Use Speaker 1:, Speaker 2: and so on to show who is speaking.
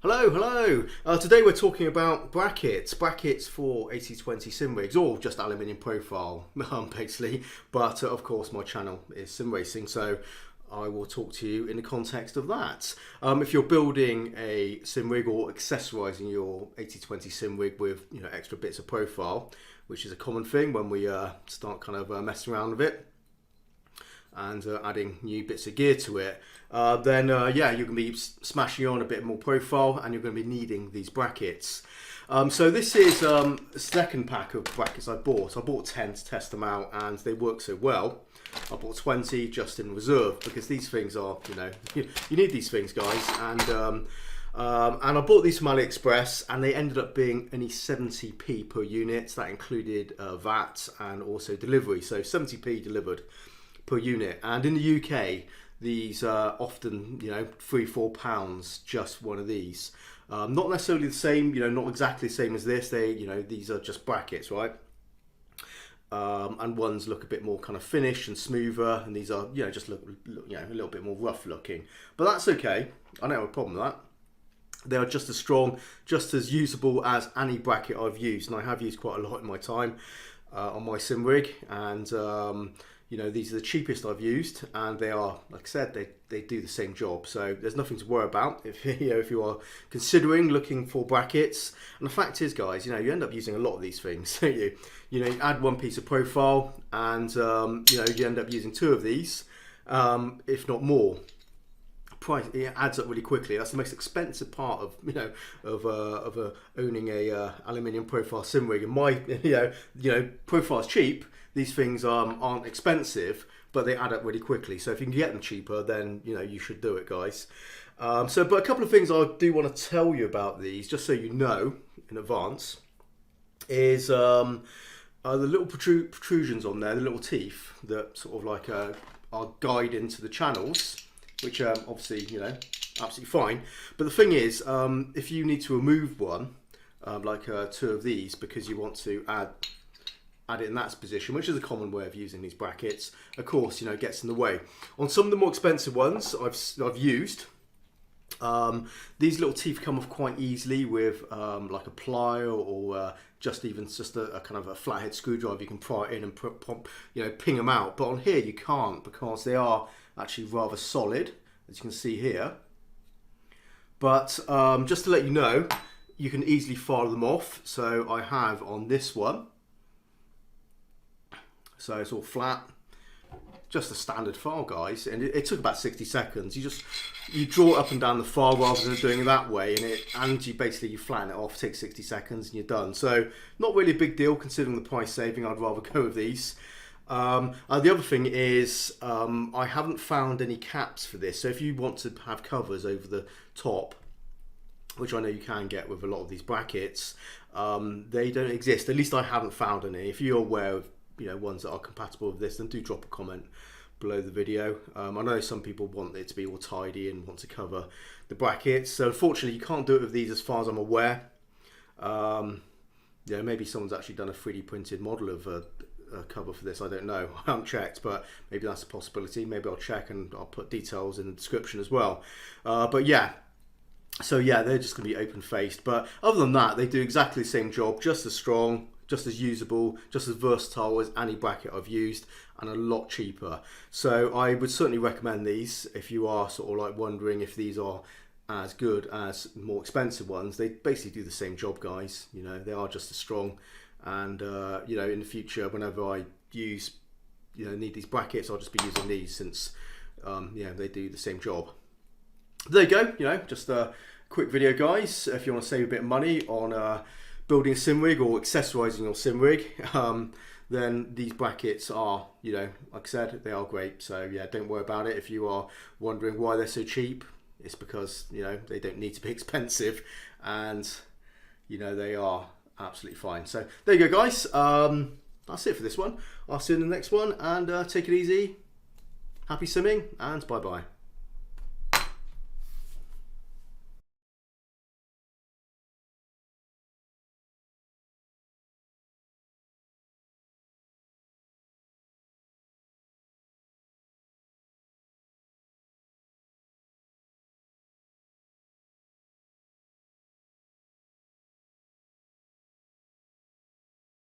Speaker 1: Hello, hello. Today we're talking about brackets for 80/20 sim rigs, or just aluminium profile, basically. But of course, my channel is sim racing, so I will talk to you in the context of that. If you're building a sim rig or accessorizing your 80/20 sim rig with extra bits of profile, which is a common thing when we start kind of messing around with it and adding new bits of gear to it, then yeah, you're going to be smashing on a bit more profile and you're going to be needing these brackets. So this is a second pack of brackets I bought. I bought 10 to test them out and they work so well. I bought 20 just in reserve because these things are, you need these things, guys. And I bought these from AliExpress and they ended up being only 70p per unit. That included VAT and also delivery. So 70p delivered per unit, and in the UK these are often £3-4 just one of these. Not necessarily the same, not exactly the same as this. These are just brackets, right? And ones look a bit more kind of finished and smoother, and these are just look a little bit more rough looking, but that's okay. I don't have a problem with that. They are just as strong, just as usable as any bracket I've used, and I have used quite a lot in my time on my sim rig. And these are the cheapest I've used, and they are, like I said, they do the same job. So there's nothing to worry about if if you are considering looking for brackets. And the fact is, guys, you end up using a lot of these things. You add one piece of profile, and you end up using two of these, if not more. Price, it adds up really quickly. That's the most expensive part of owning a aluminium profile sim rig. And my profile is cheap. These things aren't expensive, but they add up really quickly. So if you can get them cheaper, then you should do it, guys. But a couple of things I do want to tell you about these, just so you know in advance, is the little protrusions on there, the little teeth that sort of like are guide into the channels, which obviously absolutely fine. But the thing is, if you need to remove one, like two of these, because you want to add it in that position, which is a common way of using these brackets, of course, it gets in the way. On some of the more expensive ones I've used, these little teeth come off quite easily with like a plier or just a kind of a flathead screwdriver. You can pry it in and ping them out. But on here you can't, because they are actually rather solid, as you can see here. But just to let you know, you can easily file them off. So I have on this one. So it's all flat, just a standard file, guys, and it took about 60 seconds. You draw it up and down the file rather than doing it that way, and you flatten it off, takes 60 seconds, and you're done. So not really a big deal considering the price saving. I'd rather go with these. The other thing is I haven't found any caps for this. So if you want to have covers over the top, which I know you can get with a lot of these brackets, they don't exist. At least I haven't found any. If you're aware of ones that are compatible with this, then do drop a comment below the video. I know some people want it to be all tidy and want to cover the brackets, so unfortunately you can't do it with these as far as I'm aware. Maybe someone's actually done a 3D printed model of a cover for this. I don't know, I haven't checked, but maybe that's a possibility. Maybe I'll check and I'll put details in the description as well. But yeah, so yeah, they're just going to be open faced, but other than that they do exactly the same job, just as strong, just as usable, just as versatile as any bracket I've used, and a lot cheaper. So I would certainly recommend these if you are sort of like wondering if these are as good as more expensive ones. They basically do the same job, guys. They are just as strong, and in the future, whenever I need these brackets, I'll just be using these, since they do the same job. There you go. Just a quick video, guys. If you want to save a bit of money on building a sim rig or accessorizing your sim rig, then these brackets are, like I said, they are great. So yeah, don't worry about it. If you are wondering why they're so cheap, it's because they don't need to be expensive, and they are absolutely fine. So there you go, guys. That's it for this one. I'll see you in the next one, and take it easy. Happy simming, and bye bye.